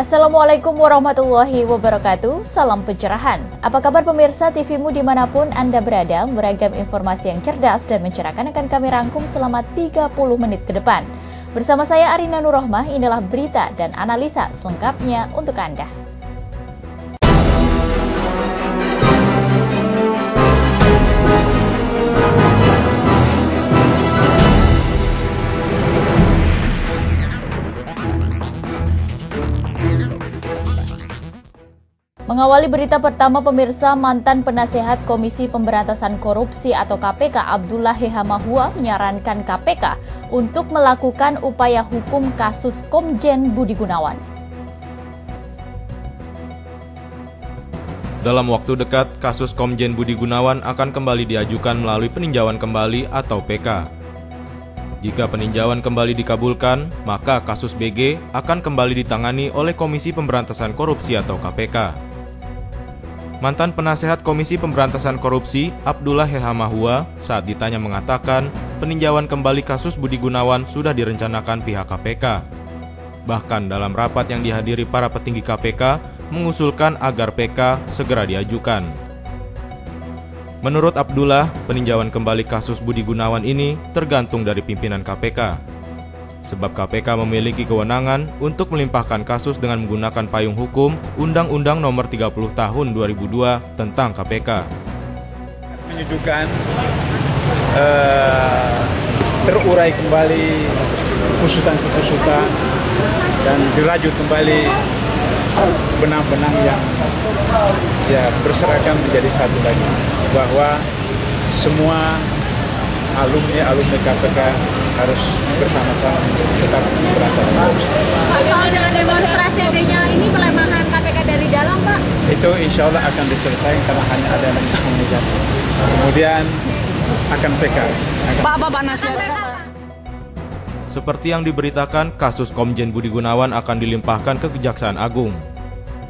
Assalamualaikum warahmatullahi wabarakatuh, salam pencerahan. Apa kabar pemirsa TV-mu dimanapun Anda berada, beragam informasi yang cerdas dan mencerahkan akan kami rangkum selama 30 menit ke depan. Bersama saya Arina Nurrohmah, inilah berita dan analisa selengkapnya untuk Anda. Mengawali berita pertama pemirsa, mantan penasehat Komisi Pemberantasan Korupsi atau KPK Abdullah Hehamahua menyarankan KPK untuk melakukan upaya hukum kasus Komjen Budi Gunawan. Dalam waktu dekat, kasus Komjen Budi Gunawan akan kembali diajukan melalui peninjauan kembali atau PK. Jika peninjauan kembali dikabulkan, maka kasus BG akan kembali ditangani oleh Komisi Pemberantasan Korupsi atau KPK. Mantan penasehat Komisi Pemberantasan Korupsi, Abdullah Hehamahua, saat ditanya mengatakan peninjauan kembali kasus Budi Gunawan sudah direncanakan pihak KPK. Bahkan dalam rapat yang dihadiri para petinggi KPK, mengusulkan agar PK segera diajukan. Menurut Abdullah, peninjauan kembali kasus Budi Gunawan ini tergantung dari pimpinan KPK. Sebab KPK memiliki kewenangan untuk melimpahkan kasus dengan menggunakan payung hukum Undang-Undang Nomor 30 Tahun 2002 tentang KPK. Menyuguhkan terurai kembali kusutan-kusutan dan dirajut kembali benang-benang yang berserakan menjadi satu lagi, bahwa semua alumni KPK harus bersama-sama tetap memberantas korupsi. Pak, soal dengan demonstrasi adanya ini pelemahan KPK dari dalam, Pak? Itu insya Allah akan diselesaikan karena hanya ada miskomunikasi. Kemudian akan PK. Pak nasihat. Seperti yang diberitakan, kasus Komjen Budi Gunawan akan dilimpahkan ke Kejaksaan Agung.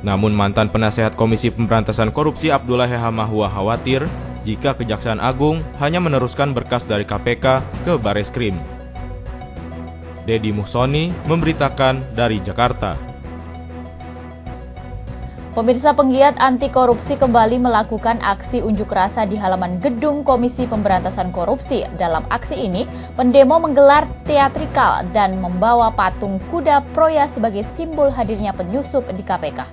Namun mantan penasehat Komisi Pemberantasan Korupsi Abdullah Hehamahua khawatir jika Kejaksaan Agung hanya meneruskan berkas dari KPK ke Bareskrim. Dedi Muhsoni memberitakan dari Jakarta. Pemirsa, penggiat anti korupsi kembali melakukan aksi unjuk rasa di halaman gedung Komisi Pemberantasan Korupsi. Dalam aksi ini, pendemo menggelar teatrikal dan membawa patung kuda Proya sebagai simbol hadirnya penyusup di KPK.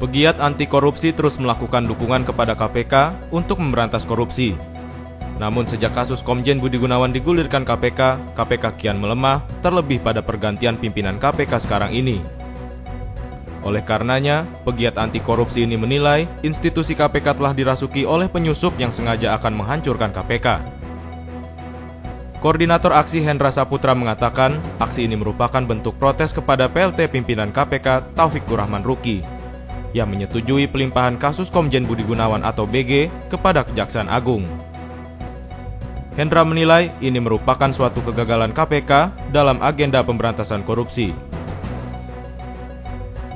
Pegiat anti korupsi terus melakukan dukungan kepada KPK untuk memberantas korupsi. Namun sejak kasus Komjen Budi Gunawan digulirkan KPK, KPK kian melemah, terlebih pada pergantian pimpinan KPK sekarang ini. Oleh karenanya, pegiat anti korupsi ini menilai institusi KPK telah dirasuki oleh penyusup yang sengaja akan menghancurkan KPK. Koordinator aksi Hendra Saputra mengatakan, aksi ini merupakan bentuk protes kepada PLT pimpinan KPK Taufikur Rahman Ruki yang menyetujui pelimpahan kasus Komjen Budi Gunawan atau BG kepada Kejaksaan Agung. Hendra menilai ini merupakan suatu kegagalan KPK dalam agenda pemberantasan korupsi.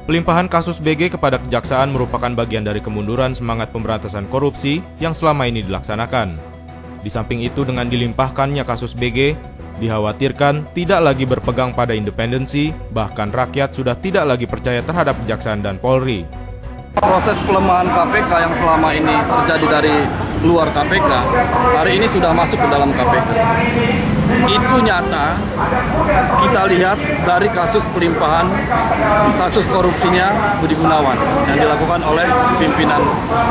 Pelimpahan kasus BG kepada Kejaksaan merupakan bagian dari kemunduran semangat pemberantasan korupsi yang selama ini dilaksanakan. Di samping itu, dengan dilimpahkannya kasus BG, dikhawatirkan tidak lagi berpegang pada independensi, bahkan rakyat sudah tidak lagi percaya terhadap Kejaksaan dan Polri. Proses pelemahan KPK yang selama ini terjadi dari luar KPK, hari ini sudah masuk ke dalam KPK. Itu nyata, kita lihat dari kasus pelimpahan, kasus korupsinya Budi Gunawan yang dilakukan oleh pimpinan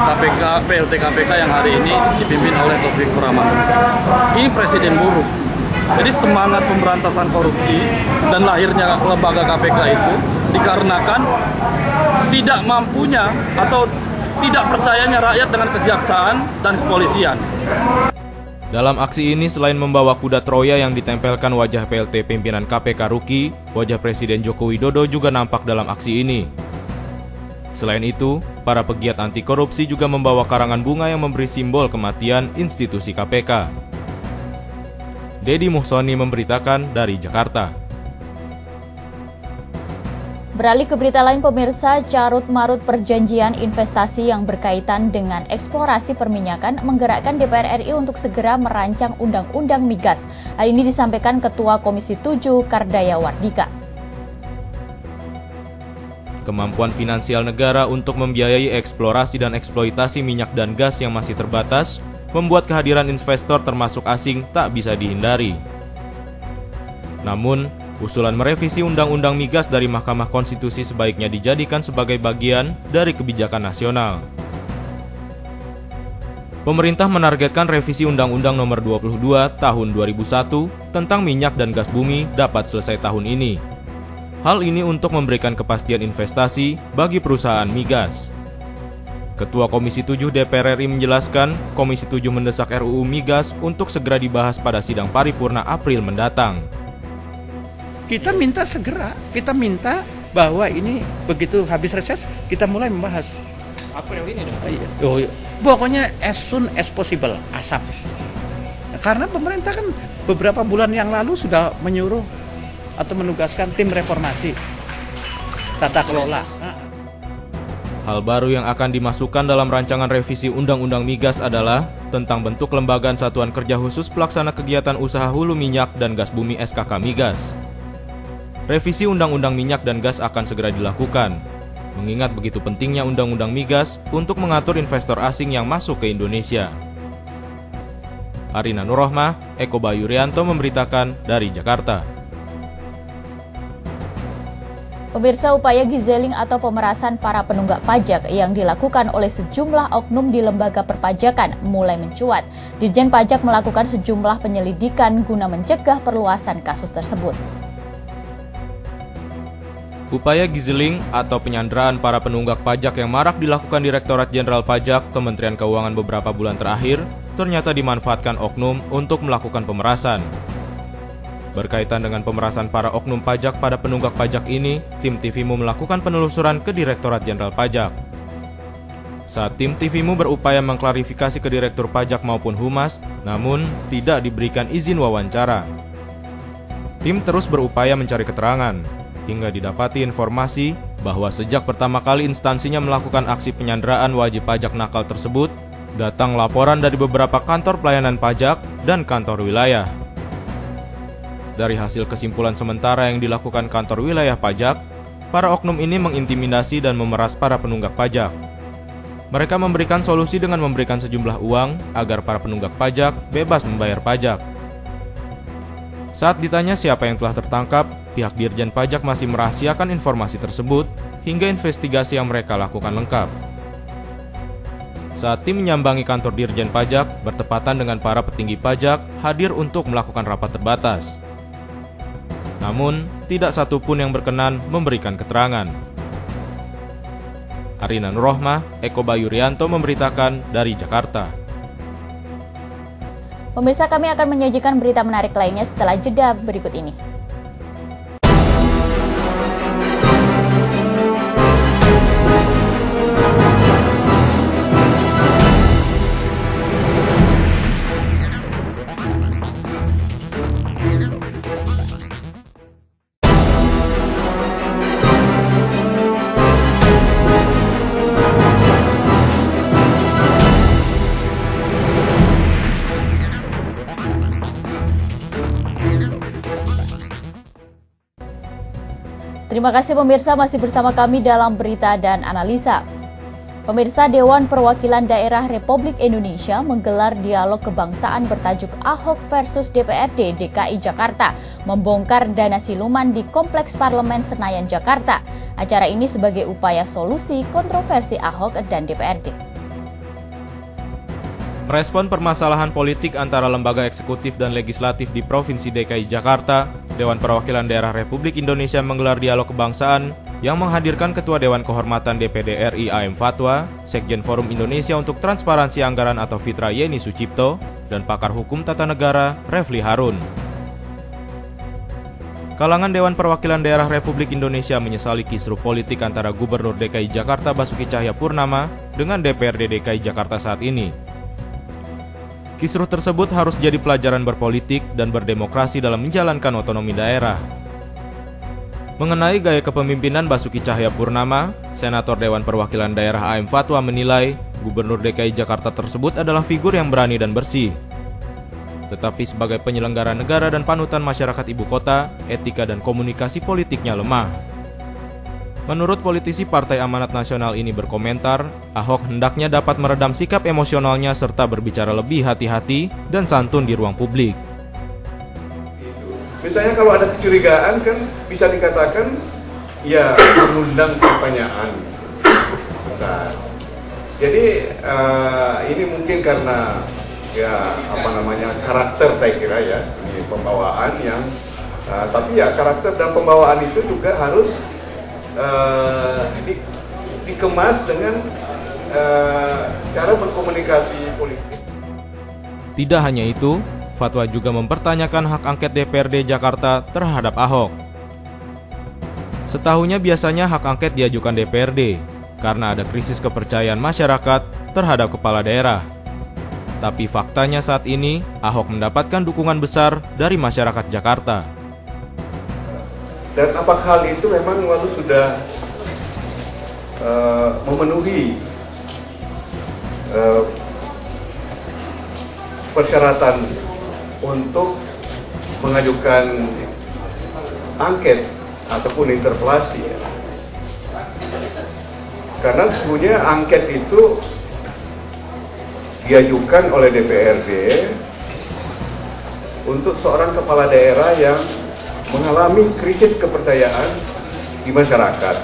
KPK, PLT KPK yang hari ini dipimpin oleh Taufikur Rahman. Ini presiden buruk. Jadi semangat pemberantasan korupsi dan lahirnya lembaga KPK itu dikarenakan tidak mampunya atau tidak percayanya rakyat dengan kejaksaan dan kepolisian. Dalam aksi ini, selain membawa kuda Troya yang ditempelkan wajah PLT pimpinan KPK Ruki, wajah Presiden Joko Widodo juga nampak dalam aksi ini. Selain itu, para pegiat anti korupsi juga membawa karangan bunga yang memberi simbol kematian institusi KPK. Dedi Muhsoni memberitakan dari Jakarta. Beralih ke berita lain pemirsa, carut-marut perjanjian investasi yang berkaitan dengan eksplorasi perminyakan menggerakkan DPR RI untuk segera merancang undang-undang migas. Hal ini disampaikan Ketua Komisi 7 Kardaya Wardika. kemampuan finansial negara untuk membiayai eksplorasi dan eksploitasi minyak dan gas yang masih terbatas, membuat kehadiran investor termasuk asing tak bisa dihindari. Namun, usulan merevisi Undang-Undang Migas dari Mahkamah Konstitusi sebaiknya dijadikan sebagai bagian dari kebijakan nasional. Pemerintah menargetkan revisi Undang-Undang Nomor 22 Tahun 2001 tentang minyak dan gas bumi dapat selesai tahun ini. Hal ini untuk memberikan kepastian investasi bagi perusahaan migas. Ketua Komisi 7 DPR RI menjelaskan, Komisi 7 mendesak RUU Migas untuk segera dibahas pada sidang paripurna April mendatang. Kita minta segera, kita minta bahwa ini begitu habis reses, kita mulai membahas. April ini dong? Iya. Pokoknya as soon as possible, ASAP. Karena pemerintah kan beberapa bulan yang lalu sudah menyuruh atau menugaskan tim reformasi tata kelola. Hal baru yang akan dimasukkan dalam rancangan revisi Undang-Undang Migas adalah tentang bentuk Lembagaan Satuan Kerja Khusus Pelaksana Kegiatan Usaha Hulu Minyak dan Gas Bumi SKK Migas. Revisi Undang-Undang Minyak dan Gas akan segera dilakukan, mengingat begitu pentingnya Undang-Undang Migas untuk mengatur investor asing yang masuk ke Indonesia. Arina Nurrohmah, Eko Bayu Rianto memberitakan dari Jakarta. Pemirsa, upaya gizeling atau pemerasan para penunggak pajak yang dilakukan oleh sejumlah oknum di lembaga perpajakan mulai mencuat. Dirjen Pajak melakukan sejumlah penyelidikan guna mencegah perluasan kasus tersebut. Upaya gizeling atau penyanderaan para penunggak pajak yang marak dilakukan Direktorat Jenderal Pajak Kementerian Keuangan beberapa bulan terakhir ternyata dimanfaatkan oknum untuk melakukan pemerasan. Berkaitan dengan pemerasan para oknum pajak pada penunggak pajak ini, tim TVMU melakukan penelusuran ke Direktorat Jenderal Pajak. Saat tim TVMU berupaya mengklarifikasi ke Direktur Pajak maupun Humas, namun tidak diberikan izin wawancara. Tim terus berupaya mencari keterangan, hingga didapati informasi bahwa sejak pertama kali instansinya melakukan aksi penyanderaan wajib pajak nakal tersebut, datang laporan dari beberapa kantor pelayanan pajak dan kantor wilayah. Dari hasil kesimpulan sementara yang dilakukan kantor wilayah pajak, para oknum ini mengintimidasi dan memeras para penunggak pajak. Mereka memberikan solusi dengan memberikan sejumlah uang agar para penunggak pajak bebas membayar pajak. Saat ditanya siapa yang telah tertangkap, pihak Dirjen Pajak masih merahasiakan informasi tersebut hingga investigasi yang mereka lakukan lengkap. Saat tim menyambangi kantor Dirjen Pajak, bertepatan dengan para petinggi pajak hadir untuk melakukan rapat terbatas. Namun, tidak satupun yang berkenan memberikan keterangan. Arina Nurrohmah, Eko Bayu Rianto memberitakan dari Jakarta. Pemirsa, kami akan menyajikan berita menarik lainnya setelah jeda berikut ini. Terima kasih pemirsa, masih bersama kami dalam berita dan analisa. Pemirsa, Dewan Perwakilan Daerah Republik Indonesia menggelar dialog kebangsaan bertajuk Ahok versus DPRD DKI Jakarta, membongkar dana siluman di Kompleks Parlemen Senayan Jakarta. Acara ini sebagai upaya solusi kontroversi Ahok dan DPRD. Merespon permasalahan politik antara lembaga eksekutif dan legislatif di Provinsi DKI Jakarta, Dewan Perwakilan Daerah Republik Indonesia menggelar dialog kebangsaan yang menghadirkan Ketua Dewan Kehormatan DPD RI AM Fatwa, Sekjen Forum Indonesia untuk Transparansi Anggaran atau Fitra Yeni Sucipto, dan pakar hukum tata negara Refli Harun. Kalangan Dewan Perwakilan Daerah Republik Indonesia menyesali kisruh politik antara Gubernur DKI Jakarta Basuki Cahayapurnama dengan DPRD DKI Jakarta saat ini. Kisruh tersebut harus jadi pelajaran berpolitik dan berdemokrasi dalam menjalankan otonomi daerah. Mengenai gaya kepemimpinan Basuki Cahayapurnama, Senator Dewan Perwakilan Daerah AM Fatwa menilai Gubernur DKI Jakarta tersebut adalah figur yang berani dan bersih. Tetapi sebagai penyelenggara negara dan panutan masyarakat ibu kota, etika dan komunikasi politiknya lemah. Menurut politisi Partai Amanat Nasional ini berkomentar, Ahok hendaknya dapat meredam sikap emosionalnya serta berbicara lebih hati-hati dan santun di ruang publik. Misalnya kalau ada kecurigaan kan bisa dikatakan ya mengundang pertanyaan. Nah, jadi ini mungkin karena karakter saya kira ya, ini pembawaan yang tapi ya karakter dan pembawaan itu juga harus dikemas dengan cara berkomunikasi politik. Tidak hanya itu, fatwa juga mempertanyakan hak angket DPRD Jakarta terhadap Ahok. Setahunya biasanya hak angket diajukan DPRD karena ada krisis kepercayaan masyarakat terhadap kepala daerah. Tapi faktanya saat ini, Ahok mendapatkan dukungan besar dari masyarakat Jakarta. Dan apakah hal itu memang lalu sudah memenuhi persyaratan untuk mengajukan angket ataupun interpelasi ya. Karena sesungguhnya angket itu diajukan oleh DPRD untuk seorang kepala daerah yang mengalami krisis kepercayaan di masyarakat.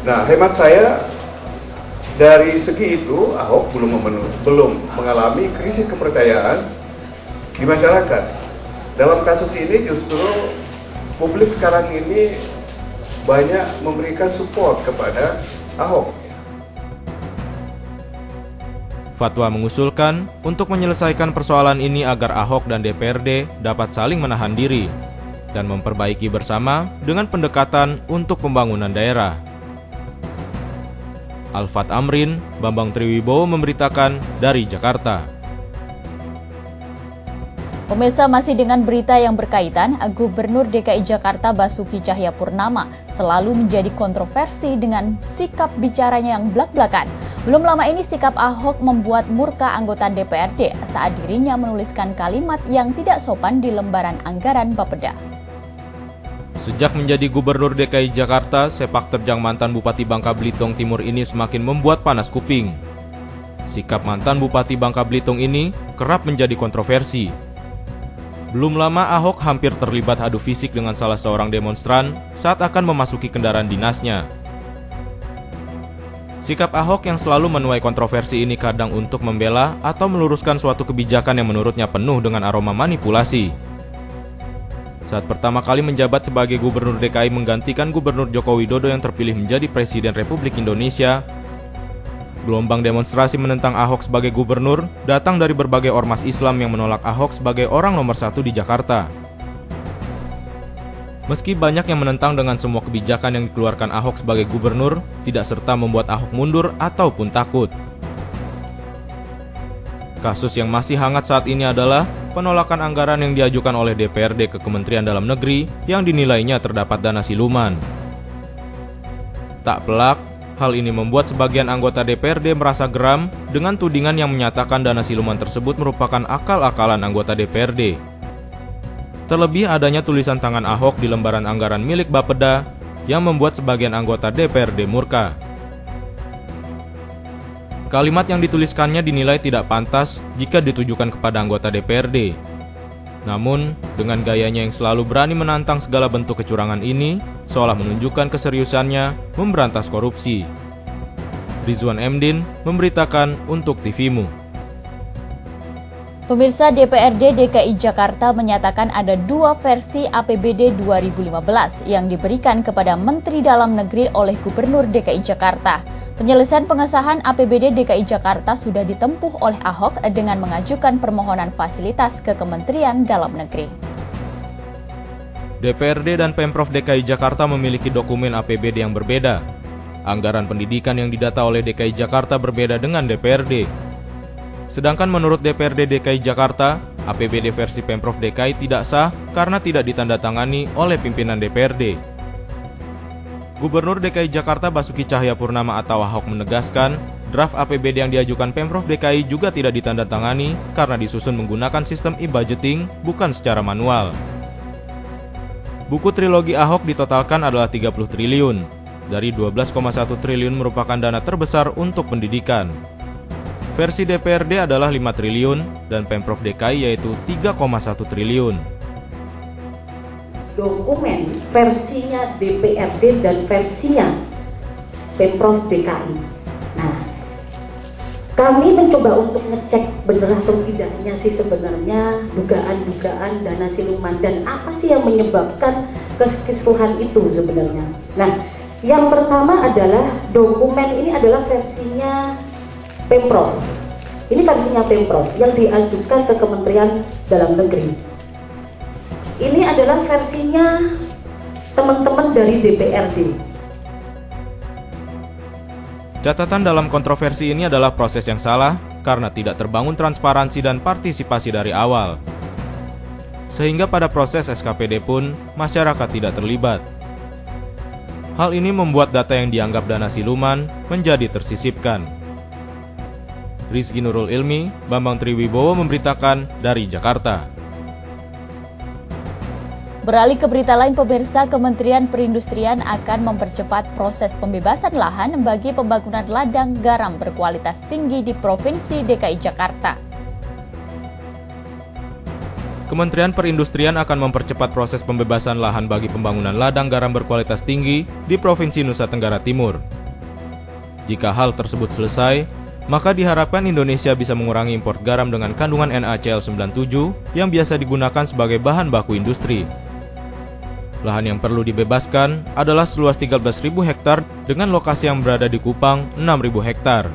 Nah, hemat saya dari segi itu Ahok belum mengalami krisis kepercayaan di masyarakat. Dalam kasus ini justru publik sekarang ini banyak memberikan support kepada Ahok. Fatwa mengusulkan untuk menyelesaikan persoalan ini agar Ahok dan DPRD dapat saling menahan diri dan memperbaiki bersama dengan pendekatan untuk pembangunan daerah. Alfat Amrin, Bambang Triwibowo memberitakan dari Jakarta. Pemirsa, masih dengan berita yang berkaitan, Gubernur DKI Jakarta Basuki Cahayapurnama selalu menjadi kontroversi dengan sikap bicaranya yang blak-blakan. Belum lama ini sikap Ahok membuat murka anggota DPRD saat dirinya menuliskan kalimat yang tidak sopan di lembaran anggaran Bapeda. Sejak menjadi Gubernur DKI Jakarta, sepak terjang mantan Bupati Bangka Belitung Timur ini semakin membuat panas kuping. Sikap mantan Bupati Bangka Belitung ini kerap menjadi kontroversi. Belum lama Ahok hampir terlibat adu fisik dengan salah seorang demonstran saat akan memasuki kendaraan dinasnya. Sikap Ahok yang selalu menuai kontroversi ini kadang untuk membela atau meluruskan suatu kebijakan yang menurutnya penuh dengan aroma manipulasi. Saat pertama kali menjabat sebagai Gubernur DKI menggantikan Gubernur Joko Widodo yang terpilih menjadi Presiden Republik Indonesia, gelombang demonstrasi menentang Ahok sebagai gubernur datang dari berbagai ormas Islam yang menolak Ahok sebagai orang nomor 1 di Jakarta. Meski banyak yang menentang dengan semua kebijakan yang dikeluarkan Ahok sebagai gubernur, tidak serta membuat Ahok mundur ataupun takut. Kasus yang masih hangat saat ini adalah penolakan anggaran yang diajukan oleh DPRD ke Kementerian Dalam Negeri yang dinilainya terdapat dana siluman. Tak pelak, hal ini membuat sebagian anggota DPRD merasa geram dengan tudingan yang menyatakan dana siluman tersebut merupakan akal-akalan anggota DPRD. Terlebih adanya tulisan tangan Ahok di lembaran anggaran milik Bapeda yang membuat sebagian anggota DPRD murka. Kalimat yang dituliskannya dinilai tidak pantas jika ditujukan kepada anggota DPRD. Namun, dengan gayanya yang selalu berani menantang segala bentuk kecurangan ini, seolah menunjukkan keseriusannya memberantas korupsi. Rizwan Emdin memberitakan untuk TVMU. Pemirsa, DPRD DKI Jakarta menyatakan ada 2 versi APBD 2015 yang diberikan kepada Menteri Dalam Negeri oleh Gubernur DKI Jakarta. Penyelesaian pengesahan APBD DKI Jakarta sudah ditempuh oleh Ahok dengan mengajukan permohonan fasilitas ke Kementerian Dalam Negeri. DPRD dan Pemprov DKI Jakarta memiliki dokumen APBD yang berbeda. Anggaran pendidikan yang didata oleh DKI Jakarta berbeda dengan DPRD. Sedangkan menurut DPRD DKI Jakarta, APBD versi Pemprov DKI tidak sah karena tidak ditandatangani oleh pimpinan DPRD. Gubernur DKI Jakarta Basuki Cahayapurnama atau Ahok menegaskan, draft APBD yang diajukan Pemprov DKI juga tidak ditandatangani karena disusun menggunakan sistem e-budgeting bukan secara manual. Buku trilogi Ahok ditotalkan adalah 30 triliun. Dari 12,1 triliun merupakan dana terbesar untuk pendidikan. Versi DPRD adalah 5 triliun dan Pemprov DKI yaitu 3,1 triliun. Dokumen versinya DPRD dan versinya Pemprov DKI. Nah, kami mencoba untuk ngecek benar atau tidaknya sih sebenarnya dugaan-dugaan dana siluman dan apa sih yang menyebabkan kekesuhan itu sebenarnya. Nah, yang pertama adalah dokumen ini adalah versinya Pemprov. Ini versinya Pemprov yang diajukan ke Kementerian Dalam Negeri. Ini adalah versinya teman-teman dari DPRD. Catatan dalam kontroversi ini adalah proses yang salah karena tidak terbangun transparansi dan partisipasi dari awal. Sehingga pada proses SKPD pun masyarakat tidak terlibat. Hal ini membuat data yang dianggap dana siluman menjadi tersisipkan. Rizky Nurul Ilmi, Bambang Triwibowo memberitakan dari Jakarta. Beralih ke berita lain, pemirsa, Kementerian Perindustrian akan mempercepat proses pembebasan lahan bagi pembangunan ladang garam berkualitas tinggi di Provinsi DKI Jakarta. Kementerian Perindustrian akan mempercepat proses pembebasan lahan bagi pembangunan ladang garam berkualitas tinggi di Provinsi Nusa Tenggara Timur. Jika hal tersebut selesai, maka diharapkan Indonesia bisa mengurangi impor garam dengan kandungan NaCl97 yang biasa digunakan sebagai bahan baku industri. Lahan yang perlu dibebaskan adalah seluas 13.000 hektar dengan lokasi yang berada di Kupang 6.000 hektar,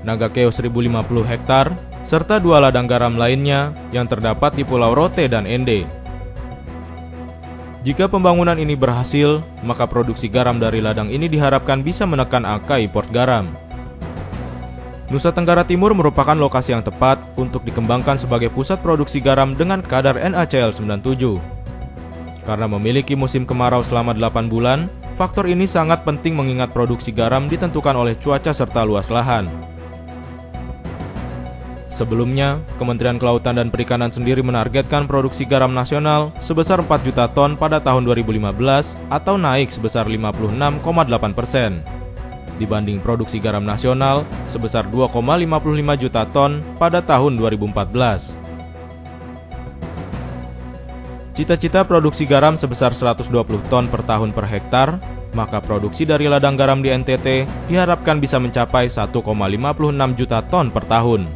Nagakeo 1.050 hektar, serta 2 ladang garam lainnya yang terdapat di Pulau Rote dan Ende. Jika pembangunan ini berhasil, maka produksi garam dari ladang ini diharapkan bisa menekan angka impor garam. Nusa Tenggara Timur merupakan lokasi yang tepat untuk dikembangkan sebagai pusat produksi garam dengan kadar NaCl97. Karena memiliki musim kemarau selama 8 bulan, faktor ini sangat penting mengingat produksi garam ditentukan oleh cuaca serta luas lahan. Sebelumnya, Kementerian Kelautan dan Perikanan sendiri menargetkan produksi garam nasional sebesar 4 juta ton pada tahun 2015 atau naik sebesar 56,8%. Dibanding produksi garam nasional sebesar 2,55 juta ton pada tahun 2014. Cita-cita produksi garam sebesar 120 ton per tahun per hektar, maka produksi dari ladang garam di NTT diharapkan bisa mencapai 1,56 juta ton per tahun.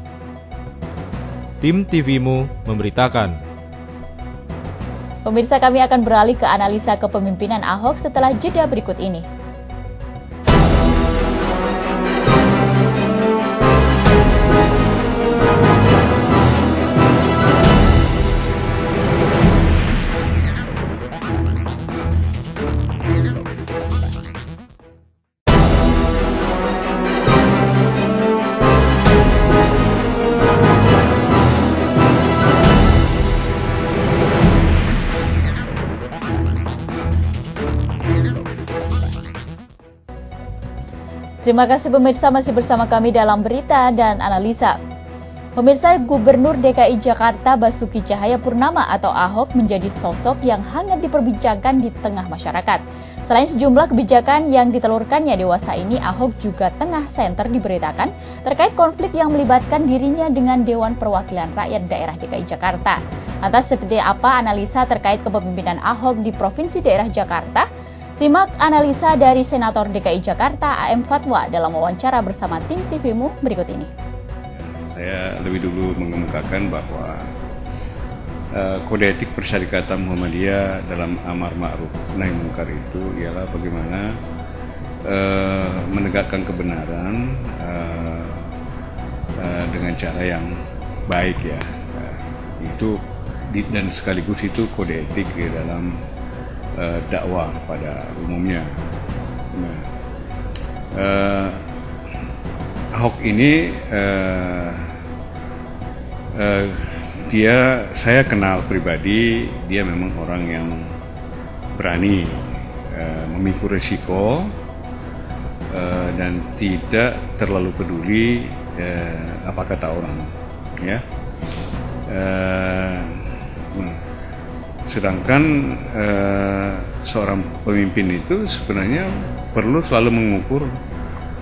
Tim TVMU memberitakan. Pemirsa, kami akan beralih ke analisa kepemimpinan Ahok setelah jeda berikut ini. Terima kasih pemirsa, masih bersama kami dalam berita dan analisa. Pemirsa, Gubernur DKI Jakarta Basuki Cahayapurnama atau Ahok menjadi sosok yang hangat diperbincangkan di tengah masyarakat. Selain sejumlah kebijakan yang ditelurkannya dewasa ini, Ahok juga tengah senter diberitakan terkait konflik yang melibatkan dirinya dengan Dewan Perwakilan Rakyat Daerah DKI Jakarta. Lantas seperti apa analisa terkait kepemimpinan Ahok di Provinsi Daerah Jakarta? Simak analisa dari Senator DKI Jakarta AM Fatwa dalam wawancara bersama tim TVMU berikut ini. Saya lebih dulu mengemukakan bahwa kode etik Persyarikatan Muhammadiyah dalam amar ma'ruf nahi munkar itu ialah bagaimana menegakkan kebenaran dengan cara yang baik ya. Itu dan sekaligus itu kode etik di dalam dakwah pada umumnya. Nah, Ahok ini saya kenal pribadi, dia memang orang yang berani memikul risiko dan tidak terlalu peduli apa kata orang, ya. Sedangkan seorang pemimpin itu sebenarnya perlu selalu mengukur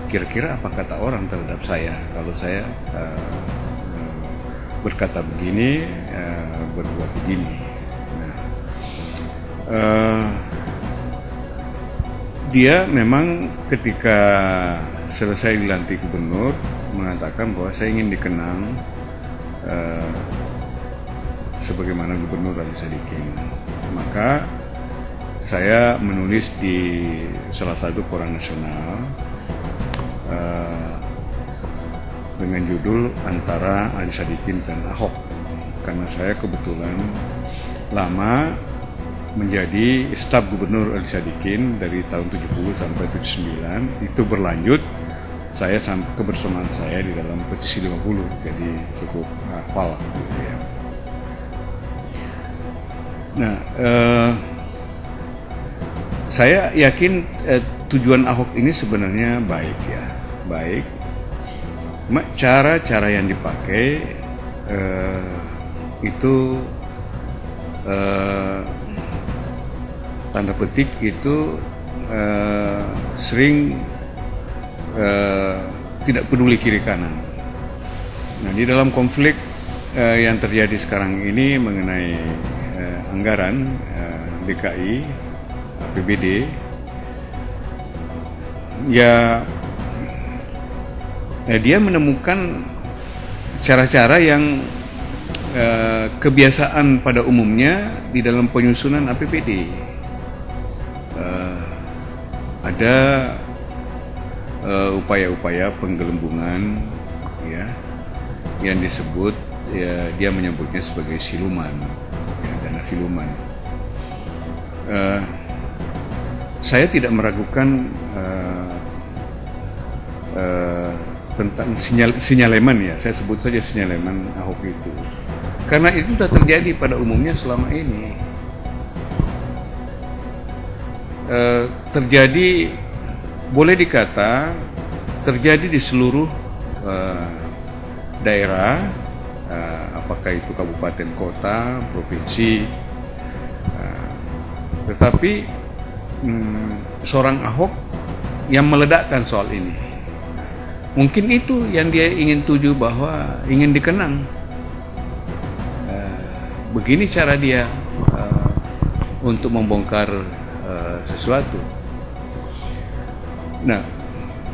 kira-kira apa kata orang terhadap saya kalau saya berkata begini, berbuat begini. Nah, dia memang ketika selesai dilantik gubernur mengatakan bahwa saya ingin dikenang sebagaimana Gubernur Ali Sadikin. Maka saya menulis di salah satu koran nasional dengan judul Antara Ali Sadikin dan Ahok, karena saya kebetulan lama menjadi staf Gubernur Ali Sadikin dari tahun 70 sampai 79. Itu berlanjut saya sampai kebersamaan saya di dalam petisi 50, jadi cukup hafal gitu ya. Nah, saya yakin tujuan Ahok ini sebenarnya baik ya, baik. Cara-cara yang dipakai itu tanda petik itu sering tidak peduli kiri kanan. Nah, di dalam konflik yang terjadi sekarang ini mengenai anggaran DKI, APBD, ya dia menemukan cara-cara yang kebiasaan pada umumnya di dalam penyusunan APBD. Ada upaya-upaya penggelembungan ya, yang disebut ya, dia menyebutnya sebagai siluman, ya, dana siluman. Saya tidak meragukan tentang sinyaleman ya, saya sebut saja sinyaleman Ahok itu, karena itu sudah terjadi pada umumnya selama ini. Terjadi, boleh dikata terjadi di seluruh daerah, apakah itu kabupaten, kota, provinsi. Tetapi seorang Ahok yang meledakkan soal ini, mungkin itu yang dia ingin tuju, bahwa ingin dikenang. Begini cara dia untuk membongkar sesuatu. Nah,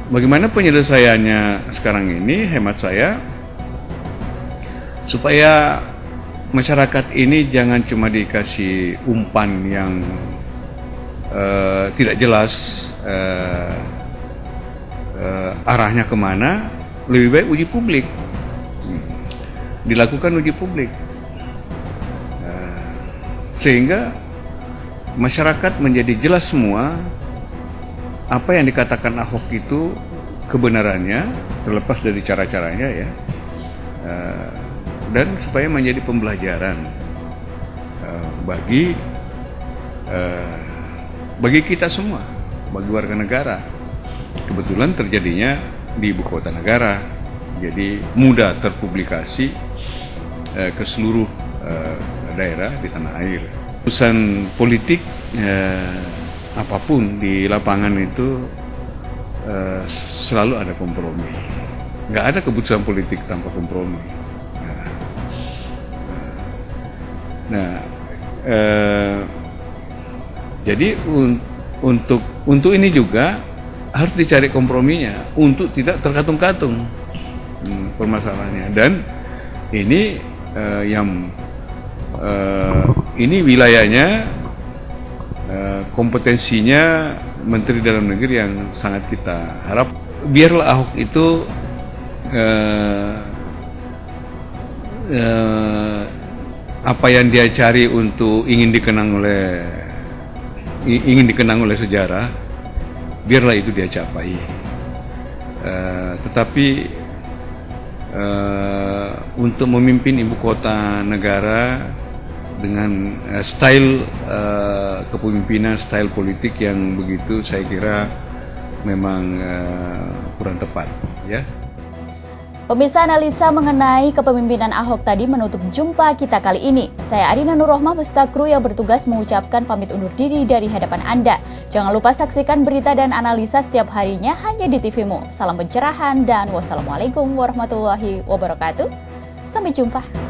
bagaimana penyelesaiannya sekarang ini? Hemat saya, supaya masyarakat ini jangan cuma dikasih umpan yang tidak jelas arahnya kemana, lebih baik uji publik, dilakukan uji publik, sehingga masyarakat menjadi jelas semua apa yang dikatakan Ahok itu kebenarannya, terlepas dari cara-caranya ya, dan supaya menjadi pembelajaran bagi kita semua, bagi warga negara. Kebetulan terjadinya di ibu kota negara, jadi mudah terpublikasi ke seluruh daerah di tanah air. Urusan politik apapun di lapangan itu selalu ada kompromi. Nggak ada keputusan politik tanpa kompromi. Jadi untuk ini juga harus dicari komprominya untuk tidak terkatung-katung permasalahannya. Dan ini ini wilayahnya, kompetensinya Menteri Dalam Negeri yang sangat kita harap. Biarlah Ahok itu apa yang dia cari untuk ingin dikenang oleh sejarah, biarlah itu dia capai. Tetapi untuk memimpin ibu kota negara dengan style kepemimpinan, style politik yang begitu, saya kira memang kurang tepat ya. Pemirsa, analisa mengenai kepemimpinan Ahok tadi menutup jumpa kita kali ini. Saya Arina Nurrohmah beserta kru yang bertugas mengucapkan pamit undur diri dari hadapan Anda. Jangan lupa saksikan berita dan analisa setiap harinya hanya di TVmu. Salam pencerahan dan wassalamualaikum warahmatullahi wabarakatuh. Sampai jumpa.